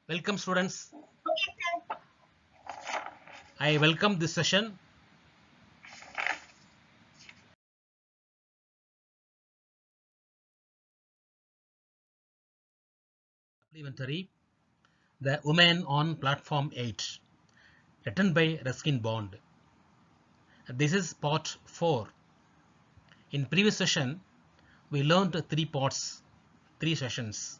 Welcome students. I welcome this session. Supplementary, The Woman on Platform 8, written by Ruskin Bond. This is part 4. In previous session, we learned 3 parts, 3 sessions.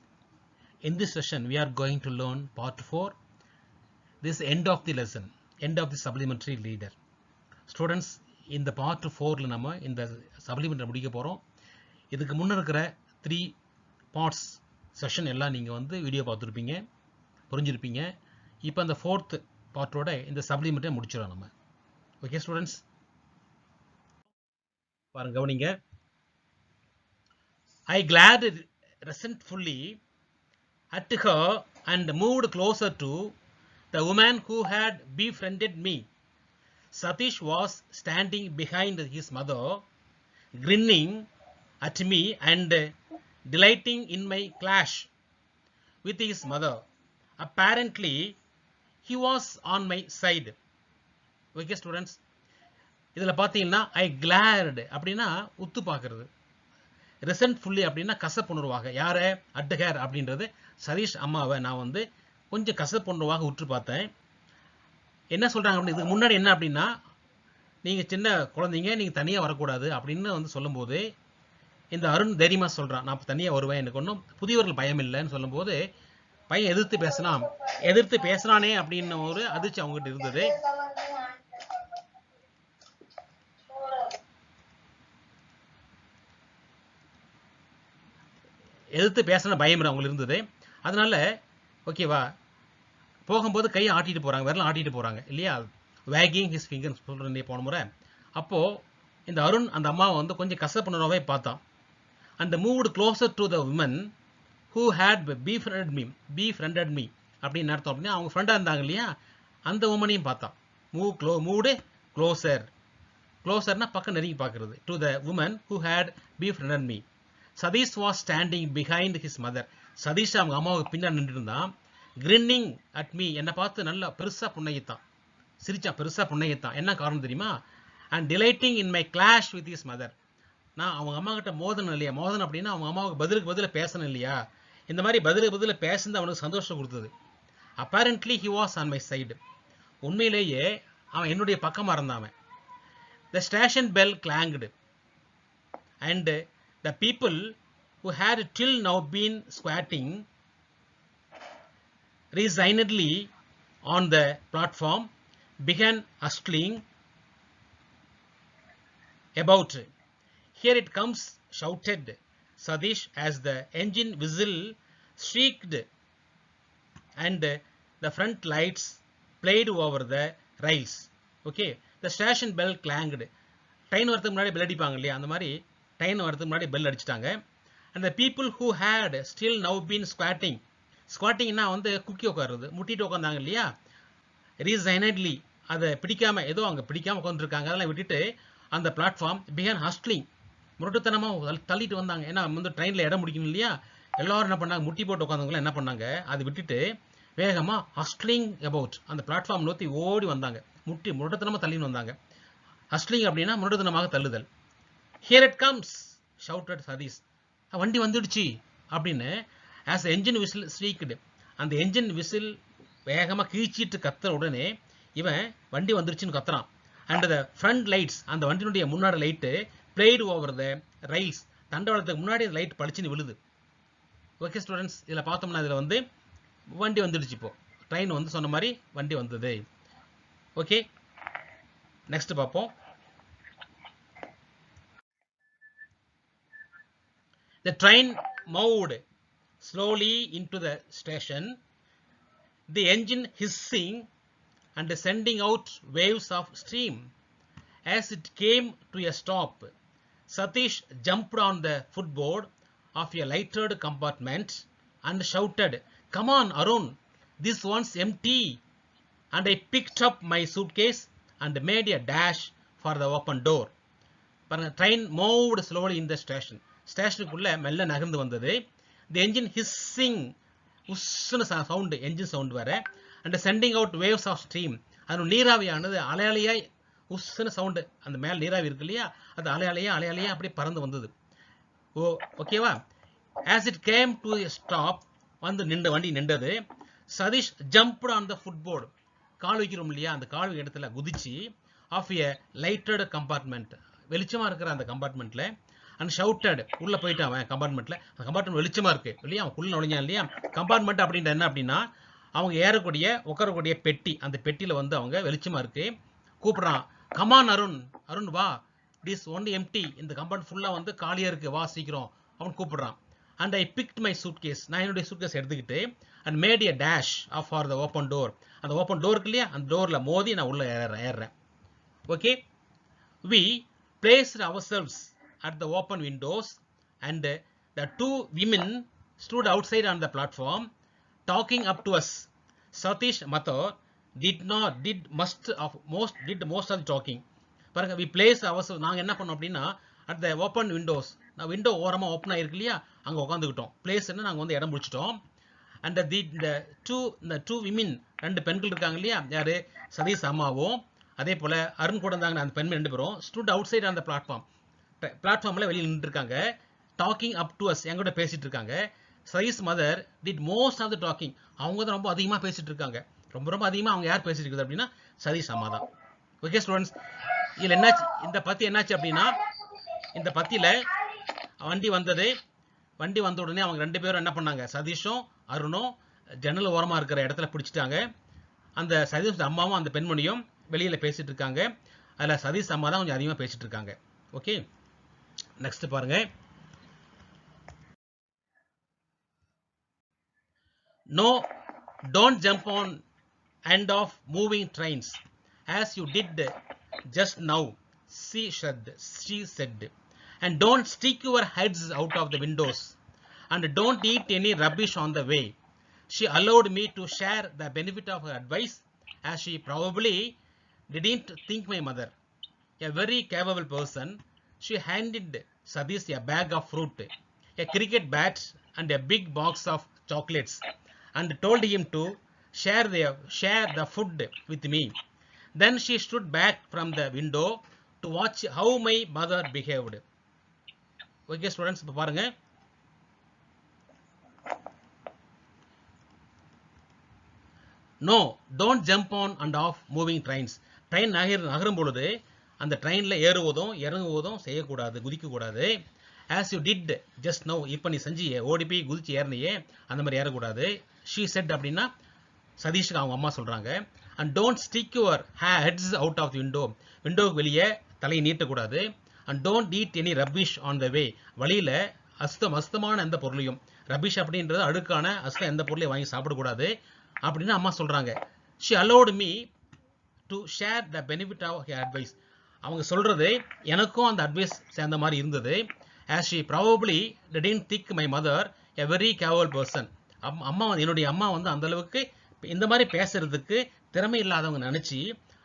In this session, we are going to learn part 4. This is end of the lesson, end of the supplementary leader. Students, இந்த part 4ல நம்ம இந்த supplementary முடிக்க போறோம். இதுக்கு முன்ன இருக்கிற 3 parts session எல்லாம் நீங்க வந்து வீடியோ பார்த்துருப்பீங்க, புரிஞ்சிருப்பீங்க. இப்போ அந்த 4th பார்ட்டோட இந்த சப்ளிமெண்ட்டை முடிச்சிடலாம் நம்ம. ஓகே ஸ்டூடெண்ட்ஸ், பாருங்க கவனிங்க. I glared resentfully at her and moved closer to the woman who had befriended me. Satish was standing behind his mother, grinning at me and delighting in my clash with his mother. Apparently, he was on my side. Okay, students. இதில் பார்த்தீங்கன்னா ஐ கிளார்டு அப்படின்னா உத்து பார்க்கறது, ரெசன்ட்ஃபுல்லி அப்படின்னா கசப்புணர்வாக. யாரை? அட்டுகர் அப்படின்றது சதீஷ் அம்மாவை நான் வந்து கொஞ்சம் கசப்புணர்வாக உற்று பார்த்தேன். என்ன சொல்கிறாங்க அப்படின்னு, இதுக்கு முன்னாடி என்ன அப்படின்னா, நீங்கள் சின்ன குழந்தைங்க, நீங்கள் தனியாக வரக்கூடாது அப்படின்னு வந்து சொல்லும்போது இந்த அருண் தைரியமாக சொல்கிறான், நான் தனியாக வருவேன், எனக்கு ஒன்றும் புதியவர்கள் பயம் இல்லைன்னு சொல்லும்போது பையன் எதிர்த்து பேசுகிறானே அப்படின்னு ஒரு அதிர்ச்சி அவங்ககிட்ட இருந்தது. எதிர்த்து பேசுன பயம் அவங்களுக்கு இருந்தது. அதனால ஓகேவா, போகும்போது கையை ஆட்டிட்டு போகிறாங்க, விரலாம் ஆட்டிட்டு போகிறாங்க இல்லையா, வேகிங் ஹிஸ் ஃபிங்கர்ஸ் சொல்கிறேன் போன முறை. அப்போது இந்த அருண் அந்த அம்மாவை வந்து கொஞ்சம் கசப்புணர்வாகவே பார்த்தான். and moved closer to the woman who had befriended me அப்படின்னு அர்த்தம். அப்படின்னா அவங்க ஃப்ரெண்டாக இருந்தாங்க இல்லையா, அந்த உமனையும் பார்த்தான். மூவ்டு க்ளோசர்னா பக்கம் நெருங்கி பார்க்கறது. To the woman who had befriended me. Sathish was standing behind his mother. Sathish அவங்க அம்மாவுக்கு பின்னாடி நின்று இருந்தான். கிரின்னிங் அட் மீ, என்னை பார்த்து நல்லா பெருசாக புன்னகித்தான், சிரிச்சான், பெருசாக புன்னகித்தான். என்ன காரணம் தெரியுமா? And delighting in my clash with his mother. நான் அவங்க அம்மா கிட்ட மோதனம் இல்லையா, மோதனம் அப்படின்னா அவங்க அம்மாவுக்கு பதில் பேசணும் இல்லையா, இந்த மாதிரி பதில் பேசுனது அவனுக்கு சந்தோஷம் கொடுத்தது. Apparently he was on my side, உண்மையிலேயே அவன் என்னுடைய பக்கமாக இருந்தான். The station bell clanged and the people who had till now been squatting resignedly on the platform began hustling about. Here it comes, shouted Sadish as the engine whistle shrieked and the front lights played over the rails. Okay, the station bell clanged. Train வரதுக்கு முன்னாடி bell அடிப்பாங்க இல்லையா, அந்த மாதிரி train வரதுக்கு முன்னாடி bell அடிச்சிட்டாங்க. And the people who had still now been ஸ்குவாட்டிங்னா வந்து குக்கி உட்காருறது, முட்டிட்டு உட்காந்தாங்க இல்லையா, ரீசைனட்லி அதை பிடிக்காம, ஏதோ அங்கே பிடிக்காம உட்காந்துருக்காங்க, அதெல்லாம் விட்டுட்டு அந்த பிளாட்ஃபார்ம் பிகன் ஹஸ்ட்லிங், முரட்டுத்தனமாக தள்ளிட்டு வந்தாங்க. ஏன்னா வந்து ட்ரெயினில் இடம் முடிக்கணும் இல்லையா, எல்லோரும் என்ன பண்ணாங்க, முட்டி போட்டு உட்காந்தவங்களாம் என்ன பண்ணாங்க, அதை விட்டுட்டு வேகமாக ஹஸ்ட்லிங் அபவுட் அந்த பிளாட்ஃபார்ம் நோக்கி ஓடி வந்தாங்க, முரட்டுத்தனமாக தள்ளின்னு வந்தாங்க. ஹஸ்ட்லிங் அப்படின்னா முரட்டுத்தனமாக தள்ளுதல். Here it comes, shouted Sadish. வண்டி வந்துடுச்சு அப்படின்னு as the engine whistle shrieked. அந்த என்ஜின் விசில் வேகமாக கீழ்ச்சிட்டு கத்துற உடனே இவன் வண்டி வந்துடுச்சுன்னு கத்துறான். அண்ட் த ஃப்ரண்ட் லைட்ஸ், அந்த வண்டியினுடைய முன்னாடி light played over the rails, தண்டவாளத்துக்கு முன்னாடி லைட் பளிச்சுன்னு விழுது. ஓகே ஸ்டூடெண்ட்ஸ், இதில் பார்த்தோம்னா இதில் வந்து வண்டி வந்துடுச்சு, இப்போ ட்ரெயின் வந்து சொன்ன மாதிரி வண்டி வந்தது. ஓகே, நெக்ஸ்ட் பார்ப்போம். The train moved slowly into the station, the engine hissing and sending out waves of steam. As it came to a stop, Satish jumped on the footboard of a lighted compartment and shouted, "Come on, Arun, this one's empty." And I picked up my suitcase and made a dash for the open door. The train moved slowly in the station. ஸ்டேஷனுக்குள்ளே மெல்ல நகர்ந்து வந்தது. The engine hissing, உஸ்ஸுன்னு sound, engine sound வேற. And sending out waves of stream, அது நீராவியானது அலையாய் உஸ்ஸுன்னு sound, அந்த மேல் நீராவி இருக்கு இல்லையா, அது அலையாலையா அப்படியே பறந்து வந்தது. ஓகேவா. As it came to stop, வந்து வண்டி நின்றது. Satish jumped on the footboard, கால் வைக்கிறோம் இல்லையா, அந்த கால் இடத்துல குதிச்சு ஆஃப் எ லைட்டட் கம்பார்ட்மெண்ட், வெளிச்சமா இருக்கிற அந்த கம்பார்ட்மெண்ட்ல, அண்ட் ஷவுட்டட், உள்ள போயிட்டான் அவன் கம்பார்ட்மெண்ட்ல. அந்த கம்பார்ட்மெண்ட் வெளிச்சமா இருக்கு இல்லையா, அவன் உள்ள நுழைஞ்சான் இல்லையா. கம்பார்ட்மெண்ட் அப்படின்ற என்ன அப்படின்னா அவங்க உட்காரக்கூடிய பெட்டி, அந்த பெட்டியில வந்து அவங்க வெளிச்சமா இருக்கு. கூப்பிடுறான், கமான் அருண், அருண் வா, இட் இஸ் ஒன்லி எம்டி, இந்த கம்பார்ட்மெண்ட் ஃபுல்லா வந்து காலியா இருக்கு, வா சீக்கிரம், அவன் கூப்பிடுறான். And I picked my suitcase, நான் என்னுடைய சூட்கேஸ் எடுத்துக்கிட்டு, and made a dash off for the open door, அந்த ஓப்பன் டோர் இருக்கு இல்லையா, அந்த டோர்ல மோதி நான் உள்ள ஏறுறேன். Okay. We placed ourselves at the open windows and the two women stood outside on the platform talking up to us. Satish Mathur did most of the talking. பாருங்க, we placed ourselves, நாங்க என்ன பண்ணோம் அப்படின்னா at the open windows, நான் window ஓரமா open ஆயிருக்கு இல்லையா, அங்க உட்காந்துக்கிட்டோம். பிளேஸ்னா நாங்க வந்து இடம் பிடிச்சிட்டோம். அண்ட் the two women, ரெண்டு பெண்கள் இருக்காங்க இல்லையா, யாரு, சதீஷ் அம்மாவும் அதே போல அருண் கூட இருந்தாங்க, அந்த பெண்மணி ரெண்டு பேரும் stood outside on the பிளாட்ஃபார்ம்ல வெளியில் நின்று இருக்காங்க. டாக்கிங் அப் டு அஸ், எங்கூட பேசிட்டு இருக்காங்க. Sathish mother did most of the talking, அவங்க தான் ரொம்ப அதிகமாக பேசிட்டு இருக்காங்க. ரொம்ப அதிகமாக அவங்க யார் பேசிட்டு இருக்குது அப்படின்னா சதீஷ் அம்மா தான். ஓகே ஸ்டூடெண்ட்ஸ், இதில் என்னாச்சு, இந்த பத்தி என்னாச்சு அப்படின்னா, இந்த பத்தியில வண்டி வந்த உடனே அவங்க ரெண்டு பேரும் என்ன பண்ணாங்க, சதீஷும் அருணும் ஜன்னல் ஓரமா இருக்கிற இடத்துல பிடிச்சிட்டாங்க. அந்த சதீஷ் அம்மாவும் அந்த பெண்மணியும் வெளியில பேசிட்டு இருக்காங்க. அதுல சதீஷ் அம்மா தான் கொஞ்சம் அதிகமா பேசிட்டு இருக்காங்க. ஓகே, நெக்ஸ்ட் பாருங்க. No, don't jump on end of moving trains as you did just now, she said. And don't stick your heads out of the windows. And don't eat any rubbish on the way. She allowed me to share the benefit of her advice, as she probably didn't think my mother, a very capable person. She handed Sadish a bag of fruit, a cricket bat, and a big box of chocolates, and told him to share the food with me. Then she stood back from the window to watch how my mother behaved. Okay students, இப்ப பாருங்க. No, don't jump on and off moving trains. Train நகரும் பொழுது அந்த ட்ரெயின்ல ஏறுவதும் இறங்குவதும் செய்யக்கூடாது, குதிக்கக்கூடாது. As you did just now, இப்போ நீ செஞ்சியே, ஓடி போய் குதிச்சு ஏறினியே, அந்த மாதிரி ஏறக்கூடாது. She said அப்படின்னா சதீஷுக்கு அவங்க அம்மா சொல்றாங்க. And don't stick your heads out of the window. விண்டோவுக்கு வெளியே தலையை நீட்டக்கூடாது. And don't eat any rubbish on the way. வழியில அசுத்தமான எந்த பொருளையும், ரபிஷ் அப்படின்றது அழுக்கான அசுத்தம் எந்த பொருளையும் வாங்கி சாப்பிடக்கூடாது அப்படின்னு அம்மா சொல்றாங்க. She allowed me to share the benefit of her advice. அவங்க சொல்றது எனக்கும் அந்த அட்வைஸ் சேர்ந்த மாதிரி இருந்தது. As she probably didn't think my mother a very capable person. அம்மா, என்னுடைய அம்மா வந்து அந்த அளவுக்கு இந்த மாதிரி பேசுறதுக்கு திறமை இல்லாதவங்க நினைச்சு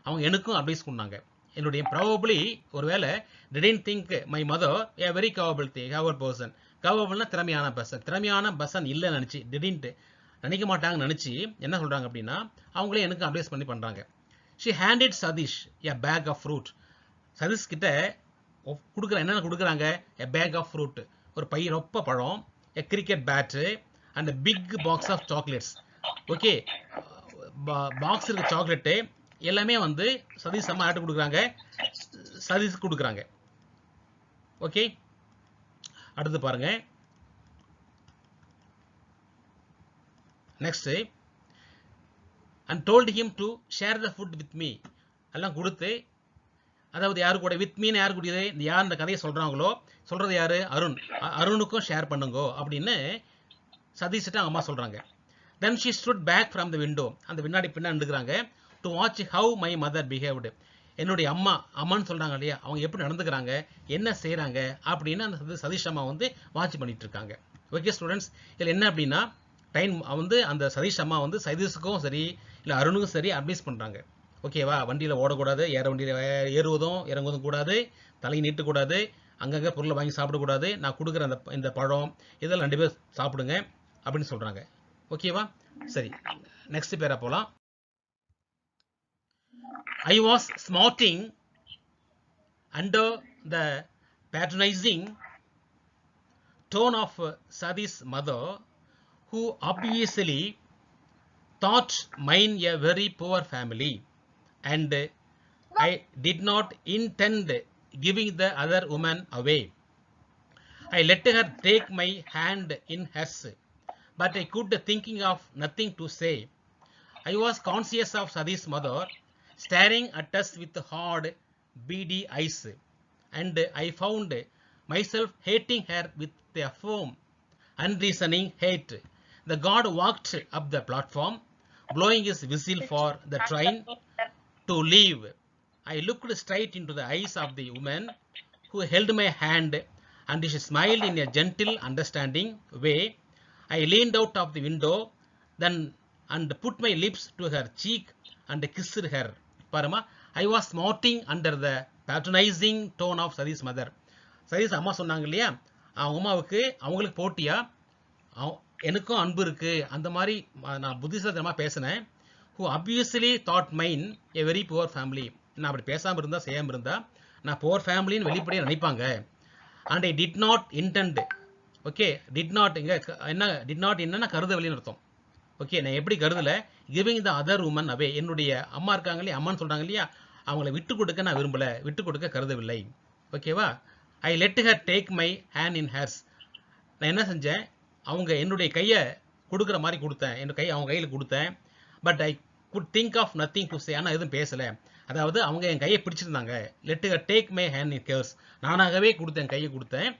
அவங்க எனக்கும் அட்வைஸ் பண்ணாங்க. என்னுடைய probably ஒருவேளை didn't think my mother a very capable person. capableனா திறமையான பர்சன் இல்ல நினைச்சு, didn't நினைக்க மாட்டாங்கன்னு நினைச்சு என்ன சொல்றாங்க அப்படின்னா அவங்களே எனக்கு அட்வைஸ் பண்ணி பண்றாங்க. She handed Sadish a bag of fruit. Satish கிட்ட என்னென்ன கொடுக்குறாங்க, a bag of fruit, ஒரு பை ரொப்ப பழம், a cricket bat, and a big box of chocolates. Okay, box இருக்க சாக்லேட்டு எல்லாமே வந்து சதீஷ் அம்மா ஆட்டு கொடுக்குறாங்க, சதீஷ் கொடுக்குறாங்க. ஓகே, அடுத்து பாருங்க. Next, and told him to share the food with me. எல்லாம் கொடுத்து, அதாவது யாரு கூட, வித் மீன் யாரு கூடியது, இந்த யார் இந்த கதையை சொல்றாங்களோ, சொல்றது யாரு, அருணுக்கும் ஷேர் பண்ணுங்க அப்படின்னு சதீஷ்கிட்ட அம்மா சொல்றாங்க. Then she stood back from the window. அந்த பின்னாடி நின்னுக்கிறாங்க. To watch how my mother behaved. என்னுடைய அம்மான்னு சொல்றாங்க இல்லையா, அவங்க எப்படி நடந்துக்கிறாங்க, என்ன செய்யறாங்க அப்படின்னு அந்த சதீஷ் அம்மா வந்து வாட்ச் பண்ணிட்டு இருக்காங்க. ஓகே ஸ்டூடெண்ட்ஸ், இதில் என்ன அப்படின்னா டைம் வந்து அந்த சதீஷ் அம்மா வந்து சதீஷுக்கும் சரி இல்லை அருணுக்கும் சரி அட்வைஸ் பண்றாங்க. ஓகேவா, வண்டியில் ஓடக்கூடாது, வண்டியில் ஏறுவதும் இறங்குவதும் கூடாது, தலையை நீட்டக்கூடாது, அங்கங்கே பொருளை வாங்கி சாப்பிடக்கூடாது, நான் கொடுக்குற இந்த பழம் இதெல்லாம் ரெண்டு பேர் சாப்பிடுங்க அப்படின்னு சொல்றாங்க. ஓகேவா? சரி, நெக்ஸ்ட் பேரா போலாம். I was smarting under the patronizing tone of Sadi's mother, who obviously thought mine a very poor family, and I did not intend giving the other woman away. I let her take my hand in hers, but I could thinking of nothing to say. I was conscious of Sadi's mother staring at us with hard, beady eyes, and I found myself hating her with a firm, unreasoning hate. The god walked up the platform, blowing his whistle for the train to leave. I looked straight into the eyes of the woman who held my hand, and she smiled in a gentle, understanding way. I leaned out of the window, then and put my lips to her cheek and kissed her. Parama, I was smarting under the patronizing tone of Sadi's mother. Satish அம்மா சொன்னாங்க இல்லையா, அவங்க அம்மாவுக்கு அவங்களுக்கு போட்டியா எனக்கும் அன்பு இருக்கு அந்த மாதிரி நான் புத்திசாலித்தனமாக பேசினேன். who obviously thought mine a very poor family. நான் அப்படி பேசாமல் இருந்தா செய்யாமல் இருந்தா நான் புவர் ஃபேமிலின்னு வெளிப்படையாக நினைப்பாங்க. and I did not intend. Okay, did not இங்கே என்ன, டிட் நாட் என்னன்னா கருதவில்லைன்னு அர்த்தம். ஓகே, நான் எப்படி கருதலை, கிவிங் த அதர் உமன் அவே, என்னுடைய அம்மா இருக்காங்க இல்லையா, அம்மான்னு சொல்கிறாங்க இல்லையா, அவங்கள விட்டு கொடுக்க நான் விரும்பலை, விட்டு கொடுக்க கருதவில்லை. ஓகேவா? I let her take my hand in hairs. நான் என்ன செஞ்சேன், அவங்க என்னுடைய கையை கொடுக்குற மாதிரி கொடுத்தேன், என்னோட கை அவங்க கையில் கொடுத்தேன். But I could think of nothing to say, ஆனால் எதுவும் பேசலை. அதாவது அவங்க என் கையை பிடிச்சிருந்தாங்க. Let her take my hand in hers, நானாகவே கொடுத்தேன், கையை கொடுத்தேன்.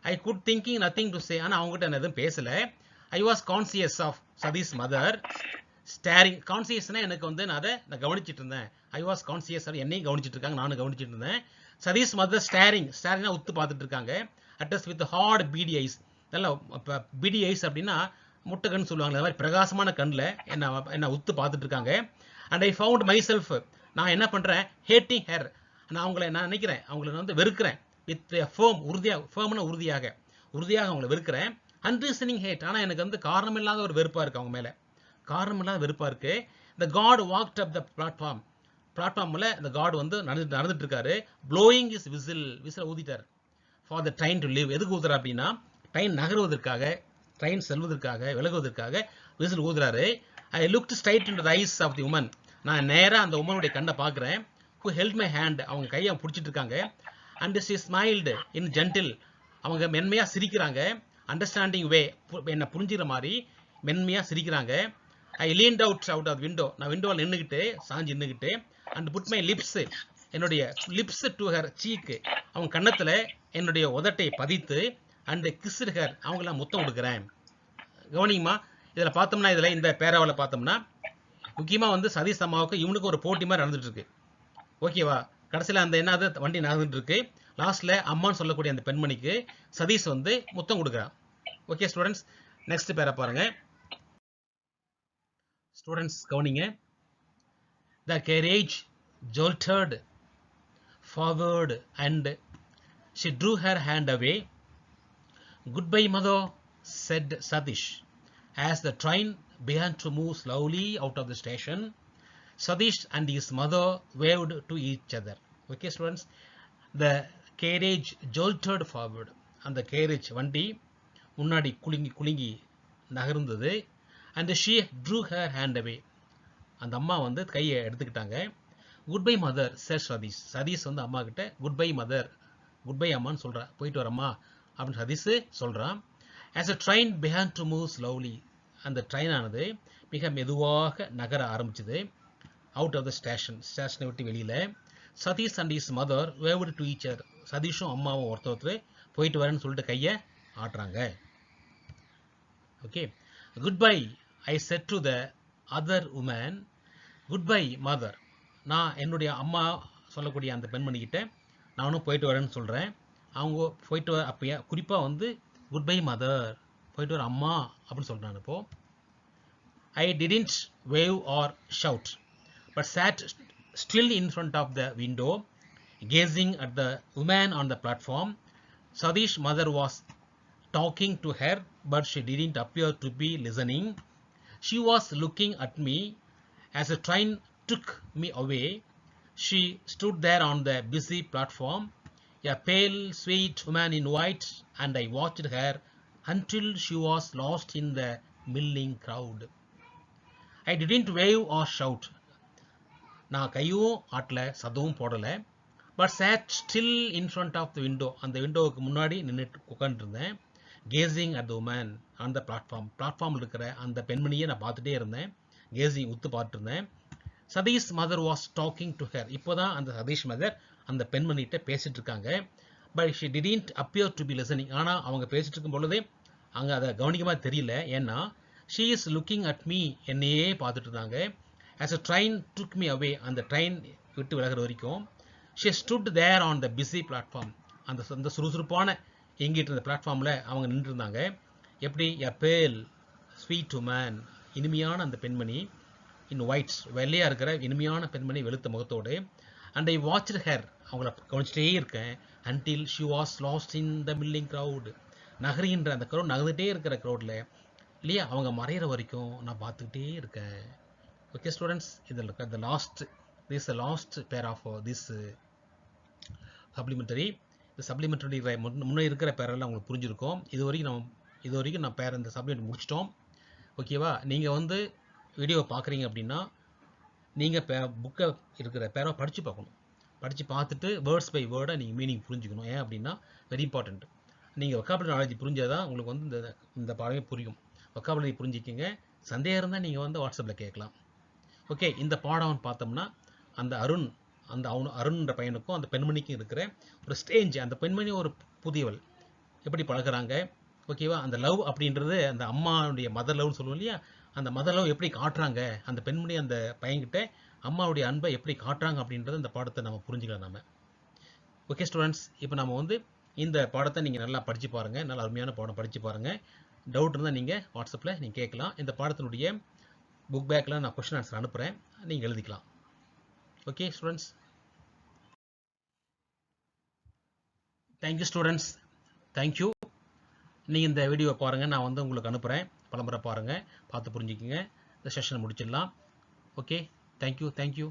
I could thinking nothing to say, ஆனால் அவங்ககிட்ட நான் எதுவும் பேசலை. I was conscious of Satish mother staring. கான்சியஸ்னா எனக்கு வந்து நான் அதை கவனிச்சிட்டு இருந்தேன். ஐ வாஸ் கான்சியஸ், என்னையும் கவனிச்சிட்டு இருக்காங்க, நானும் கவனிச்சிட்டு இருந்தேன். சதீஸ் மதர் ஸ்டேரிங், ஸ்டேரிங்னா உத்து பார்த்துட்டு இருக்காங்க. அட்டஸ் வித் ஹார்ட் பீடி ஐஸ், நல்லா பீடி ஐஸ் அப்படின்னா முட்டை கண் சொல்லுவாங்க, அந்த மாதிரி பிரகாசமான கண்ணில் என்ன உத்து பார்த்துட்டு இருக்காங்க. And I found my self, நான் என்ன பண்ணுறேன், ஹேட்டிங் ஹேர், நான் நினைக்கிறேன் அவங்களை வந்து வெறுக்கிறேன். வித் ஃபேர்ம், உறுதியாக, ஃபேர்ம்னா உறுதியாக அவங்கள வெறுக்கிறேன். அன்ரீசனிங் ஹேட், ஆனால் எனக்கு வந்து காரணம் இல்லாத ஒரு வெறுப்பாக இருக்குது அவங்க மேலே, காரணம் இல்லாத வெறுப்பாக இருக்குது. The guard walked up the platform, பிளாட்ஃபார்மில் இந்த காட் வந்து நடந்துட்டு இருக்காரு. ப்ளோயிங் இஸ் விசில் ஊதிட்டார். For the train to leave, எதுக்கு ஊதுறாரு அப்படின்னா ட்ரெயின் நகருவதற்காக, ட்ரெயின் செல்வதற்காக, விலகுவதற்காக விசில் ஊதுறாரு. I looked straight in the eyes of the woman, நான் நேராக அந்த உமனுடைய கண்ணை பார்க்குறேன். ஹூ ஹெல்ட் மை ஹேண்ட், அவங்க கையை பிடிச்சிட்டு இருக்காங்க. And she smiled in gentle, அவங்க மென்மையாக சிரிக்கிறாங்க. அண்டர்ஸ்டாண்டிங் வே, என்னை புரிஞ்சுக்கிற மாதிரி மென்மையாக சிரிக்கிறாங்க. ஐ லீன்ட் அவுட் ஆஃப் விண்டோ, நான் விண்டோவில் நின்றுக்கிட்டு, சாஞ்சி நின்றுக்கிட்டு. அண்ட் புட் மை லிப்ஸ், என்னுடைய லிப்ஸ் டு ஹர் சீக்கு, அவங்க கன்னத்தில் என்னுடைய உதட்டை பதித்து. அண்டு கிஸ்டு ஹர், அவங்களாம் முத்தம் கொடுக்குறேன். கவனிங்கம்மா, இதில் பார்த்தோம்னா, இதில் இந்த பேராவில் பார்த்தோம்னா முக்கியமாக வந்து சதீஷ் அம்மாவுக்கு இவனுக்கு ஒரு போட்டி மாதிரி நடந்துட்டு இருக்கு. ஓகேவா? கடைசியில் அந்த என்னது வண்டி நடந்துட்டு இருக்கு. லாஸ்ட்ல அம்மான்னு சொல்லக்கூடிய அந்த பெண்மணிக்கு சதீஷ் வந்து முத்தம் கொடுக்குறான். ஓகே ஸ்டூடெண்ட்ஸ், நெக்ஸ்ட் பேரை பாருங்க. ஸ்டூடெண்ட்ஸ் கவனிங்க. The carriage jolted forward and she drew her hand away. Goodbye, mother, said Sadish. As the train began to move slowly out of the station, Sadish and his mother waved to each other. Okay, students, the carriage jolted forward. And the carriage, வண்டி முன்னாடி குலுங்கி நகர்ந்தது. And she drew her hand away. அந்த அம்மா வந்து கையை எடுத்துக்கிட்டாங்க. Goodbye mother said Satish. Satish வந்து அம்மா கிட்ட குட்பை மதர், குட்பை அம்மான்னு சொல்கிறா, போயிட்டு வரம்மா அப்படின்னு சதீஷ் சொல்கிறான். As a train began to move slowly, அந்த ட்ரெயினானது மிக மெதுவாக நகர ஆரம்பிச்சது. அவுட் ஆஃப் த ஸ்டேஷனை விட்டு வெளியில். Satish and his mother waved to each other. சதீஷும் அம்மாவும் ஒருத்தர் போயிட்டு வரேன்னு சொல்லிட்டு கையை ஆட்டுறாங்க. Okay, goodbye I said to the other woman. Goodbye mother, நான் என்னுடைய அம்மா சொல்லக்கூடிய அந்த பெண்மணிக்கிட்ட நானும் போயிட்டு வரேன்னு சொல்கிறேன். அவங்க போயிட்டு வர, அப்போ குறிப்பாக வந்து குட்பை மதர், போயிட்டு வர அம்மா அப்படின்னு சொல்கிறாங்க. இப்போது I didn't wave or shout but sat still in front of the window gazing at the woman on the platform. Sadish's mother was talking to her but she didn't appear to be listening. She was looking at me as the train took me away. She stood there on the busy platform, a pale, sweet woman in white, and I watched her until she was lost in the milling crowd. I didn't wave or shout. நான் கையும் ஆட்டல, சத்தமும் போடல. But sat still in front of the window. அந்த விண்டோவுக்கு முன்னாடி நின்றுட்டு உட்காந்துருந்தேன். Gazing at the woman on the platform. பிளாட்ஃபார்மில் இருக்கிற அந்த பெண்மணியை நான் பார்த்துட்டே இருந்தேன். கேசிங் உத்து பார்த்துருந்தேன். Satish mother was talking to her. இப்போதான் அந்த சதீஷ் மதர் அந்த பெண்மணிகிட்ட பேசிட்டு இருக்காங்க. But she didn't appear to be listening. ஆனால் அவங்க பேசிட்டு இருக்கும் பொழுதே அங்கே அதை கவனிக்கமா தெரியல. ஏன்னா she is looking at me, என்னையே பார்த்துட்டு இருந்தாங்க. As a train took me away, அந்த ட்ரெயின் விட்டு விலகிற வரைக்கும். She stood there on the busy platform, அந்த சுறுசுறுப்பான எங்கிட்டு இருந்த பிளாட்ஃபார்மில் அவங்க நின்று இருந்தாங்க. எப்படி? எ பேல் ஸ்வீட் உமன், இனிமையான அந்த பெண்மணி, இன் ஒயிட்ஸ், வெள்ளையாக இருக்கிற இனிமையான பெண்மணி வெளுத்த முகத்தோடு. அண்ட் ஐ வாட்ச்டு ஹர், அவங்கள கவனிச்சிட்டே இருக்கேன். Until she was lost in the milling crowd, நகருகின்ற அந்த க்ரௌட், நகர்ந்துகிட்டே இருக்கிற க்ரௌடில் இல்லையா, அவங்க மறையிற வரைக்கும் நான் பார்த்துக்கிட்டே இருக்கேன். ஓகே ஸ்டூடெண்ட்ஸ், இதில் இருக்க the last pair of this supplementary. இந்த சப்ளிமெண்டரி முன்னே இருக்கிற பேரெல்லாம் உங்களுக்கு புரிஞ்சிருக்கும். இது வரைக்கும் நான் பேர் இந்த சப்ளிமெண்ட் முடிச்சிட்டோம். ஓகேவா? நீங்கள் வந்து வீடியோவை பார்க்குறீங்க அப்படின்னா நீங்கள் புக்கை இருக்கிற பேரை படித்து பார்க்கணும். படித்து பார்த்துட்டு வேர்ட்ஸ் பை வேர்டை நீங்கள் மீனிங் புரிஞ்சுக்கணும். ஏன் அப்படின்னா வெரி இம்பார்ட்டண்ட். நீங்கள் வொக்காபுலரி நாலேஜ் புரிஞ்சால் தான் உங்களுக்கு வந்து இந்த பாடமே புரியும். வொக்காபுலரி புரிஞ்சிக்கிங்க. சந்தேகம் இருந்தால் நீங்கள் வந்து வாட்ஸ்அப்பில் கேட்கலாம். ஓகே, இந்த பாடம் பார்த்தோம்னா அந்த அருண்ன்ற பையனுக்கும் அந்த பெண்மணிக்கும் இருக்கிற ஒரு ஸ்டேஜ், அந்த பெண்மணி ஒரு புதியவள், எப்படி பழகுறாங்க. ஓகேவா? அந்த லவ் அப்படின்றது அந்த அம்மாவுடைய மதர் லவ்னு சொல்லுவோம் இல்லையா, அந்த மதர் லவ் எப்படி காட்டுறாங்க, அந்த பெண்மணி அந்த பையன்கிட்ட அம்மாவுடைய அன்பை எப்படி காட்டுறாங்க அப்படின்றது இந்த பாடத்தை நம்ம புரிஞ்சுக்கலாம் நம்ம. ஓகே ஸ்டூடெண்ட்ஸ், இப்போ நம்ம வந்து இந்த பாடத்தை நீங்கள் நல்லா படித்து பாருங்கள். நல்ல அருமையான பாடம் படித்து பாருங்கள். டவுட் இருந்தால் நீங்கள் வாட்ஸ்அப்பில் நீங்கள் கேட்கலாம். இந்த பாடத்தினுடைய புக் பேக்கில் நான் கொஸ்டின் ஆன்சர் அனுப்புகிறேன், நீங்கள் எழுதிக்கலாம். Okay students, thank you students, thank you. நீங்கள் இந்த வீடியோவை பாருங்கள், நான் வந்து உங்களுக்கு அனுப்புகிறேன். பலமுறை பாருங்கள், பார்த்து புரிஞ்சுக்கிங்க. இந்த செஷனை முடிச்சிடலாம். Okay, thank you.